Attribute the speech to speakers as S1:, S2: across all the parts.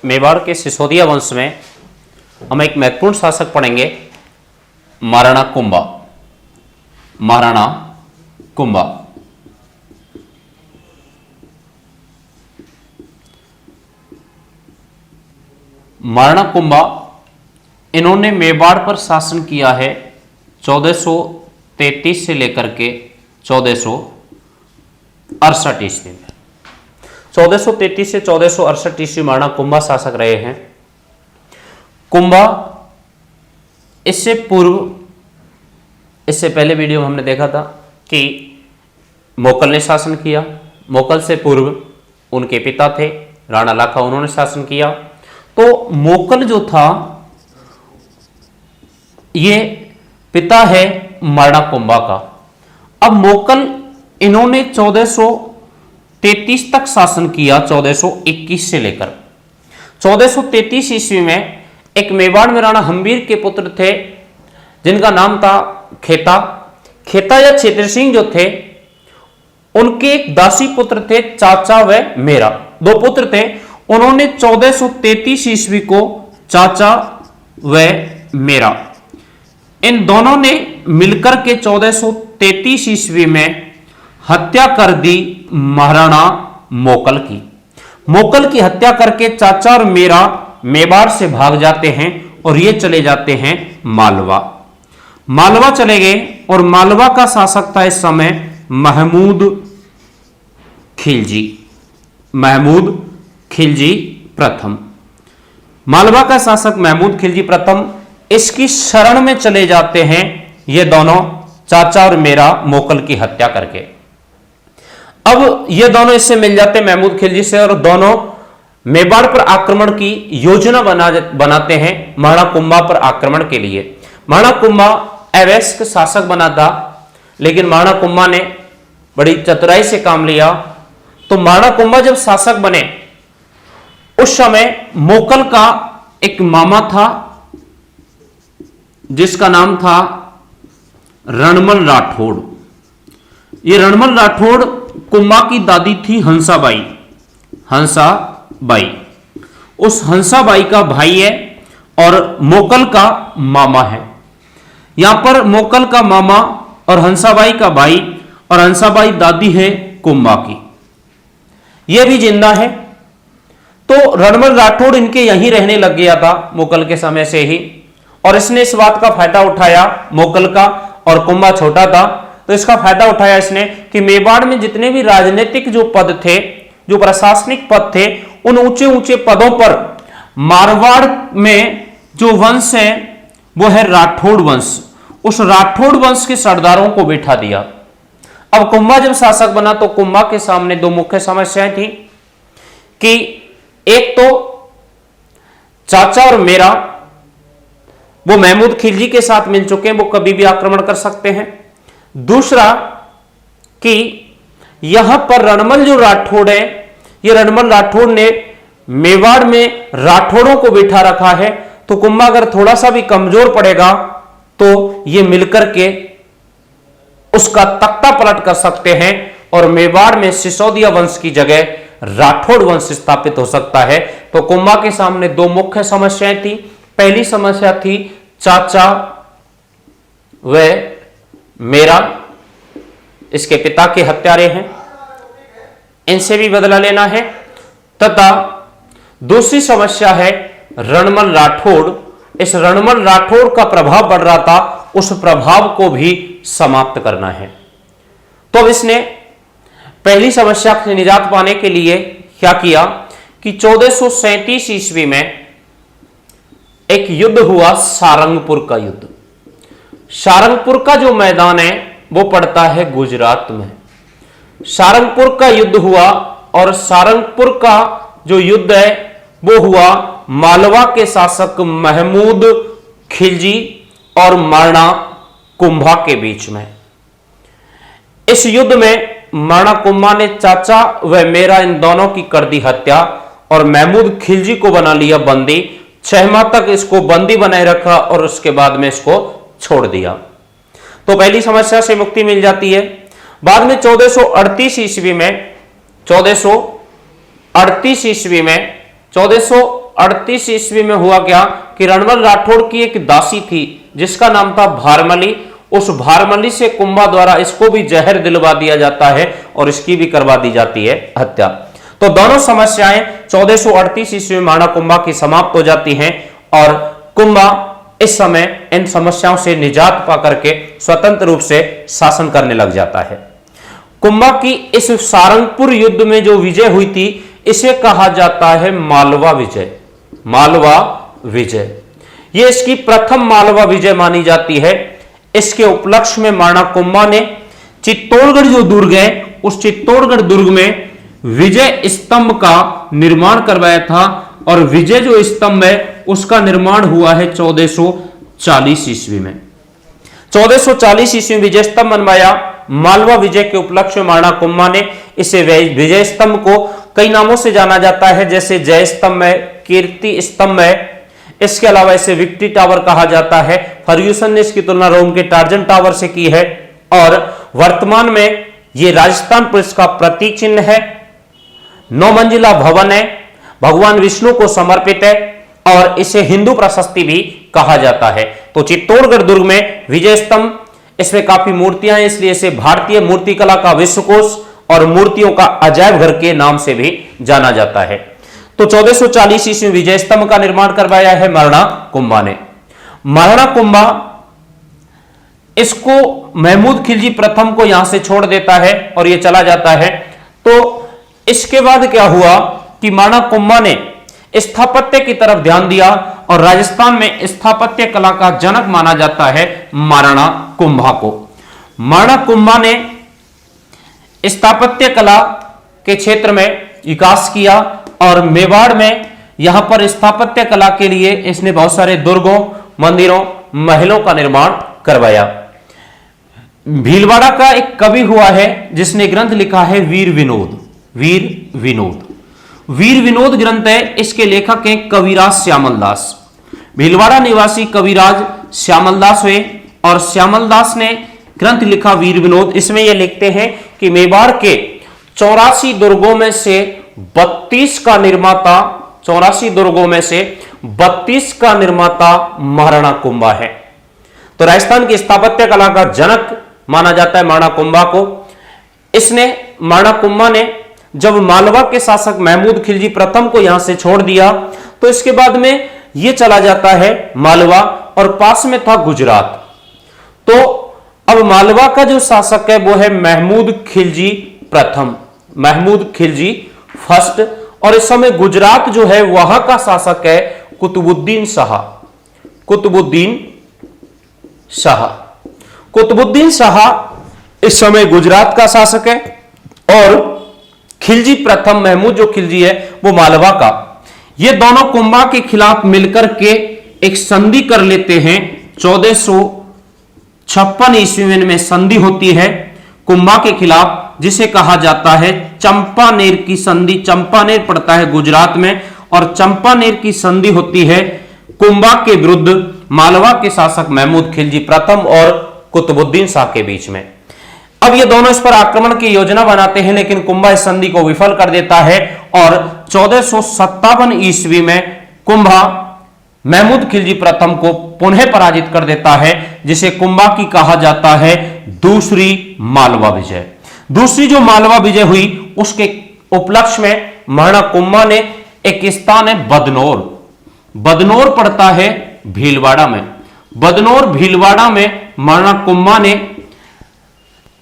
S1: मेवाड़ के सिसोदिया वंश में हम एक महत्वपूर्ण शासक पढ़ेंगे, महाराणा कुंभा। महाराणा कुंभा महाराणा कुंभा इन्होंने मेवाड़ पर शासन किया है 1433 से लेकर के 1468 ईस्वी में। 1433 से 1468 ईस्वी महाराणा कुंभा शासक रहे हैं। कुंभा इससे पहले वीडियो में हमने देखा था कि मोकल ने शासन किया। मोकल से पूर्व उनके पिता थे राणा लाखा, उन्होंने शासन किया। तो मोकल जो था ये पिता है महाराणा कुंभा का। अब मोकल इन्होंने 1433 तक शासन किया, 1421 से लेकर 1433 ईस्वी में एक मेवाड़ में राणा हम्बीर के पुत्र थे जिनका नाम था खेता। खेता या क्षेत्र सिंह जो थे उनके एक दासी पुत्र थे चाचा व मेरा, दो पुत्र थे। उन्होंने 1433 ईस्वी को चाचा व मेरा इन दोनों ने मिलकर के 1433 ईस्वी में हत्या कर दी महाराणा मोकल की। मोकल की हत्या करके चाचा और मेरा मेवाड़ से भाग जाते हैं और ये चले जाते हैं मालवा। मालवा चले गए और मालवा का शासक था इस समय महमूद खिलजी। महमूद खिलजी प्रथम, मालवा का शासक महमूद खिलजी प्रथम इसकी शरण में चले जाते हैं ये दोनों, चाचा और मेरा, मोकल की हत्या करके। अब ये दोनों इससे मिल जाते हैं महमूद खिलजी से और दोनों मेवाड़ पर आक्रमण की योजना बनाते हैं महाराणा कुंभा पर आक्रमण के लिए। महाराणा कुंभा अवैस्क शासक बना था, लेकिन महाराणा कुंभा ने बड़ी चतुराई से काम लिया। तो महाराणा कुंभा जब शासक बने उस समय मोकल का एक मामा था जिसका नाम था रणमल राठौड़। ये रणमल राठौड़ कुंभा की दादी थी हंसाबाई। हंसाबाई उस हंसाबाई का भाई है और मोकल का मामा है। यहां पर मोकल का मामा और हंसाबाई का भाई और हंसाबाई दादी है कुंभा की, यह भी जिंदा है। तो रणमल राठौड़ इनके यहीं रहने लग गया था मोकल के समय से ही, और इसने इस बात का फायदा उठाया, मोकल का, और कुंभा छोटा था तो इसका फायदा उठाया इसने कि मेवाड़ में जितने भी राजनीतिक जो पद थे, जो प्रशासनिक पद थे, उन ऊंचे ऊंचे पदों पर मारवाड़ में जो वंश है वो है राठौड़ वंश। उस राठौड़ वंश के सरदारों को बिठा दिया। अब कुंभा जब शासक बना तो कुंभा के सामने दो मुख्य समस्याएं थी कि एक तो चाचा और मेरा वो महमूद खिलजी के साथ मिल चुके हैं, वो कभी भी आक्रमण कर सकते हैं। दूसरा कि यहां पर रणमल जो राठौड़ है, ये रणमल राठौड़ ने मेवाड़ में राठौड़ों को बिठा रखा है, तो कुंभा अगर थोड़ा सा भी कमजोर पड़ेगा तो ये मिलकर के उसका तख्ता पलट कर सकते हैं और मेवाड़ में सिसोदिया वंश की जगह राठौड़ वंश स्थापित हो सकता है। तो कुंभा के सामने दो मुख्य समस्याएं थी। पहली समस्या थी चाचा व मेरा, इसके पिता के हत्यारे हैं, इनसे भी बदला लेना है, तथा दूसरी समस्या है रणमल राठौड़। इस रणमल राठौड़ का प्रभाव बढ़ रहा था, उस प्रभाव को भी समाप्त करना है। तो अब इसने पहली समस्या से निजात पाने के लिए क्या किया कि 1437 ईस्वी में एक युद्ध हुआ, सारंगपुर का युद्ध। सारंगपुर का जो मैदान है वो पड़ता है गुजरात में। सारंगपुर का युद्ध हुआ और सारंगपुर का जो युद्ध है वो हुआ मालवा के शासक महमूद खिलजी और महाराणा कुंभा के बीच में। इस युद्ध में महाराणा कुंभा ने चाचा व मेरा इन दोनों की कर दी हत्या और महमूद खिलजी को बना लिया बंदी। 6 माह तक इसको बंदी बनाए रखा और उसके बाद में इसको छोड़ दिया। तो पहली समस्या से मुक्ति मिल जाती है। बाद में 1438 ईस्वी में 1438 1938 ईस्वी में हुआ क्या कि रणबल राठौड़ की एक दासी थी जिसका नाम था भारमली। उस भारमली से कुंभा द्वारा इसको भी जहर दिलवा दिया जाता है और इसकी भी करवा दी जाती है हत्या। तो दोनों समस्याएं 1438 ईस्वी में महाराणा कुंभा की समाप्त हो जाती हैं और कुंभा इस समय इन समस्याओं से निजात पाकर के स्वतंत्र रूप से शासन करने लग जाता है। कुंभा की इस सारंगपुर युद्ध में जो विजय हुई थी इसे कहा जाता है मालवा विजय। मालवा विजय यह इसकी प्रथम मालवा विजय मानी जाती है। इसके उपलक्ष्य में महाराणा कुंभा ने चित्तौड़गढ़ जो दुर्ग है उस चित्तौड़गढ़ दुर्ग में विजय स्तंभ का निर्माण करवाया था और विजय जो स्तंभ है उसका निर्माण हुआ है 1440 ईस्वी में। 1440 ईस्वी में विजय स्तंभ बनवाया। मालवा विजय के उपलक्ष्य में महाराणा कुंभा ने इसे विजय स्तंभ को कई नामों से जाना जाता है, जैसे जय स्तंभ है, कीर्ति स्तंभ है। इसके अलावा इसे विक्ट्री टावर कहा जाता है। फर्ग्यूसन ने इसकी तुलना रोम के टार्जन टावर से की है और वर्तमान में यह राजस्थान पुलिस का प्रतीक चिन्ह है। 9 मंजिला भवन है, भगवान विष्णु को समर्पित है और इसे हिंदू प्रशस्ति भी कहा जाता है। तो चित्तौड़गढ़ दुर्ग में विजय स्तंभ, इसमें काफी मूर्तियां हैं इसलिए इसे भारतीय मूर्तिकला का विश्वकोश और मूर्तियों का अजायब घर के नाम से भी जाना जाता है। तो 1440 ईस्वी में विजय स्तंभ का निर्माण करवाया है महाराणा कुंभा ने। महाराणा कुंभा इसको महमूद खिलजी प्रथम को यहां से छोड़ देता है और यह चला जाता है। तो इसके बाद क्या हुआ कि महाराणा कुंभा ने स्थापत्य की तरफ ध्यान दिया और राजस्थान में स्थापत्य कला का जनक माना जाता है महाराणा कुंभा को। महाराणा कुंभा ने स्थापत्य कला के क्षेत्र में विकास किया और मेवाड़ में यहां पर स्थापत्य कला के लिए इसने बहुत सारे दुर्गों, मंदिरों, महलों का निर्माण करवाया। भीलवाड़ा का एक कवि हुआ है जिसने ग्रंथ लिखा है वीर विनोद। वीर विनोद, वीर विनोद ग्रंथ है, इसके लेखक हैं कविराज श्यामलदास। भीलवाड़ा निवासी कविराज श्यामलदास हुए और श्यामलदास ने ग्रंथ लिखा वीर विनोद। इसमें यह लिखते हैं कि मेवाड़ के 84 दुर्गों में से 32 का निर्माता 84 दुर्गों में से 32 का निर्माता महाराणा कुंभा है। तो राजस्थान की स्थापत्य कला का जनक माना जाता है महाराणा कुंभा को। इसने महाराणा कुंभा ने जब मालवा के शासक महमूद खिलजी प्रथम को यहां से छोड़ दिया तो इसके बाद में यह चला जाता है मालवा और पास में था गुजरात। तो अब मालवा का जो शासक है वो है महमूद खिलजी प्रथम, महमूद खिलजी फर्स्ट। और इस समय गुजरात जो है वहां का शासक है कुतुबुद्दीन शाह। कुतुबुद्दीन शाह, कुतुबुद्दीन शाह इस समय गुजरात का शासक है और खिलजी प्रथम महमूद जो खिलजी है वो मालवा का। ये दोनों कुंभा के खिलाफ मिलकर के एक संधि कर लेते हैं। 1456 ईस्वी में संधि होती है कुंभा के खिलाफ जिसे कहा जाता है चंपानेर की संधि। चंपानेर पड़ता है गुजरात में और चंपानेर की संधि होती है कुंभा के विरुद्ध मालवा के शासक महमूद खिलजी प्रथम और कुतुबुद्दीन शाह के बीच में। अब ये दोनों इस पर आक्रमण की योजना बनाते हैं लेकिन कुंभा इस संधि को विफल कर देता है और 1457 ईस्वी में कुंभा महमूद खिलजी प्रथम को पुनः पराजित कर देता है जिसे कुंभा की कहा जाता है दूसरी मालवा विजय। दूसरी जो मालवा विजय हुई उसके उपलक्ष्य में महाराणा कुंभा ने एक स्थान है बदनौर। बदनौर पड़ता है भीलवाड़ा में। बदनौर भीलवाड़ा में महाराणा कुंभा ने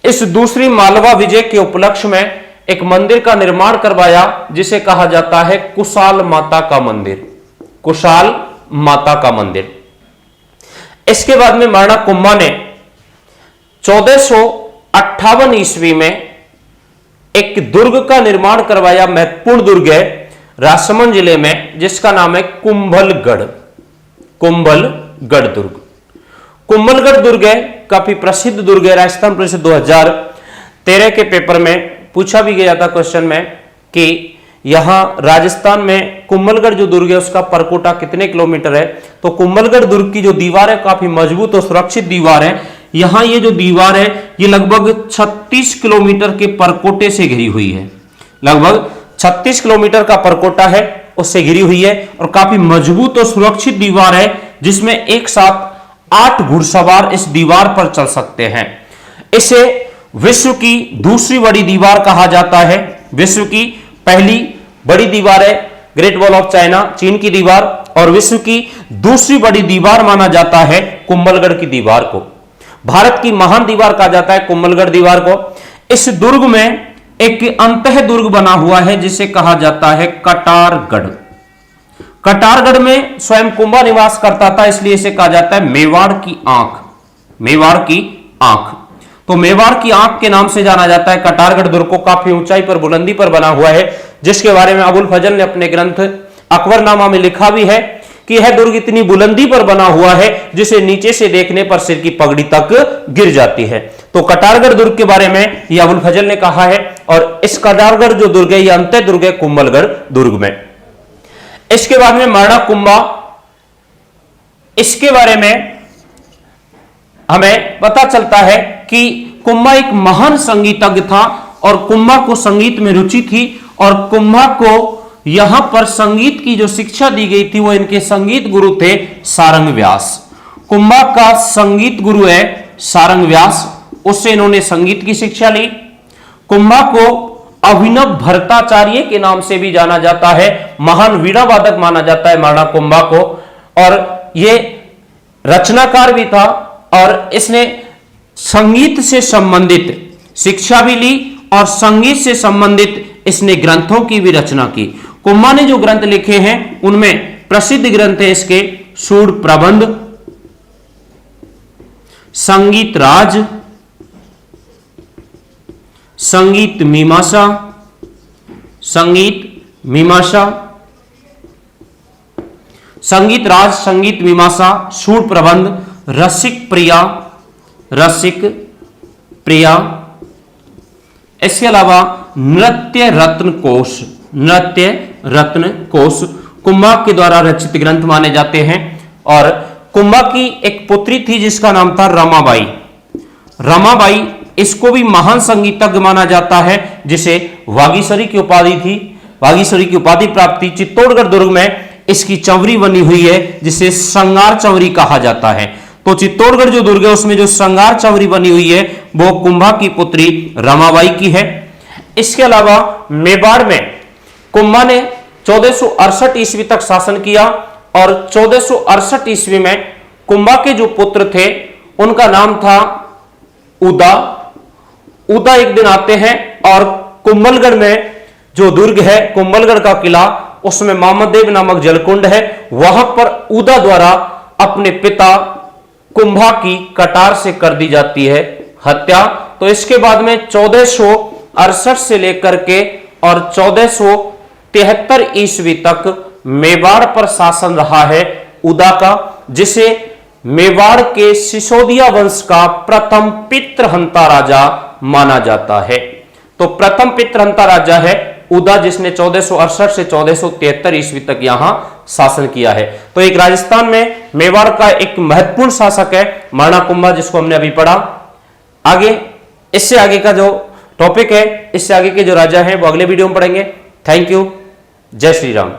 S1: इस दूसरी मालवा विजय के उपलक्ष्य में एक मंदिर का निर्माण करवाया जिसे कहा जाता है कुशाल माता का मंदिर। कुशाल माता का मंदिर। इसके बाद में महाराणा कुंभा ने 1458 ईस्वी में एक दुर्ग का निर्माण करवाया। महत्वपूर्ण दुर्ग है राजसमंद जिले में जिसका नाम है कुंभलगढ़। कुंभलगढ़ दुर्ग। कुंभलगढ़ दुर्ग है, काफी प्रसिद्ध दुर्ग है। राजस्थान पुलिस 2013 के पेपर में पूछा भी गया था क्वेश्चन में कि यहां राजस्थान में कुंभलगढ़ जो दुर्ग है उसका परकोटा कितने किलोमीटर है। तो कुंभलगढ़ दुर्ग की जो दीवार है काफी मजबूत और सुरक्षित दीवार है। यहां ये जो दीवार है ये लगभग 36 किलोमीटर के परकोटे से घिरी हुई है। लगभग 36 किलोमीटर का परकोटा है उससे घिरी हुई है और काफी मजबूत और सुरक्षित दीवार है, जिसमें एक साथ 8 घुड़सवार इस दीवार पर चल सकते हैं। इसे विश्व की दूसरी बड़ी दीवार कहा जाता है। विश्व की पहली बड़ी दीवार है ग्रेट वॉल ऑफ चाइना, चीन की दीवार, और विश्व की दूसरी बड़ी दीवार माना जाता है कुंभलगढ़ की दीवार को। भारत की महान दीवार कहा जाता है कुंभलगढ़ दीवार को। इस दुर्ग में एक अंतः दुर्ग बना हुआ है जिसे कहा जाता है कटारगढ़। कटारगढ़ में स्वयं कुंभा निवास करता था, इसलिए इसे कहा जाता है मेवाड़ की आंख। मेवाड़ की आंख, तो मेवाड़ की आंख के नाम से जाना जाता है कटारगढ़ दुर्ग को। काफी ऊंचाई पर, बुलंदी पर बना हुआ है, जिसके बारे में अबुल फजल ने अपने ग्रंथ अकबरनामा में लिखा भी है कि यह दुर्ग इतनी बुलंदी पर बना हुआ है जिसे नीचे से देखने पर सिर की पगड़ी तक गिर जाती है। तो कटारगढ़ दुर्ग के बारे में यह अबुल फजल ने कहा है, और इस कटारगढ़ जो दुर्ग है यह अंत्य दुर्ग है कुंभलगढ़ दुर्ग में। इसके बाद में मरना कुंभा, इसके बारे में हमें पता चलता है कि कुंभा एक महान संगीतज्ञ था और कुंभा को संगीत में रुचि थी, और कुंभा को यहां पर संगीत की जो शिक्षा दी गई थी वो इनके संगीत गुरु थे सारंग व्यास। कुंभा का संगीत गुरु है सारंग व्यास, उससे इन्होंने संगीत की शिक्षा ली। कुंभा को अभिनव भट्टाचार्य के नाम से भी जाना जाता है, महान वीणा वादक माना जाता है मरना कुंभा को, और ये रचनाकार भी था और इसने संगीत से संबंधित शिक्षा भी ली और संगीत से संबंधित इसने ग्रंथों की भी रचना की। कुंभा ने जो ग्रंथ लिखे हैं उनमें प्रसिद्ध ग्रंथ है इसके सूर प्रबंध, संगीत राज, संगीत मीमांसा, संगीत मीमांसा, संगीत राज, संगीत मीमांसा, सूर प्रबंध, रसिक प्रिया, रसिक प्रिया। इसके अलावा नृत्य रत्न कोश, नृत्य रत्न कोश कुंभा के द्वारा रचित ग्रंथ माने जाते हैं। और कुंभा की एक पुत्री थी जिसका नाम था रमाबाई। रमाबाई, इसको भी महान संगीतज्ञ माना जाता है, जिसे वागीश्वरी की उपाधि थी, वागीश्वरी की उपाधि प्राप्त थी। चित्तौड़गढ़ दुर्ग में इसकी चंवरी बनी हुई है जिसे श्रृंगार चंवरी कहा जाता है। तो चित्तौड़गढ़ जो दुर्ग है उसमें जो श्रृंगार चंवरी बनी हुई है वो कुंभा की पुत्री रमाबाई की है। इसके अलावा मेवाड़ में कुंभा ने 1468 ईस्वी तक शासन किया, और 1468 ईस्वी में कुंभा के जो पुत्र थे उनका नाम था उदा। उदा एक दिन आते हैं और कुंभलगढ़ में जो दुर्ग है, कुंभलगढ़ का किला, उसमें मामदेव नामक जलकुंड है, वहां पर उदा द्वारा अपने पिता कुंभा की कटार से कर दी जाती है हत्या। तो इसके बाद में 1468 से लेकर के और 1473 ईस्वी तक मेवाड़ पर शासन रहा है उदा का, जिसे मेवाड़ के सिसोदिया वंश का प्रथम पितृहंता राजा माना जाता है। तो प्रथम पितृहंता राजा है उदा, जिसने 1468 से 1473 ईस्वी तक यहां शासन किया है। तो एक राजस्थान में मेवाड़ का एक महत्वपूर्ण शासक है मरना कुंभा, जिसको हमने अभी पढ़ा। आगे इससे आगे का जो टॉपिक है, इससे आगे के जो राजा हैं वो अगले वीडियो में पढ़ेंगे। थैंक यू, जय श्री राम।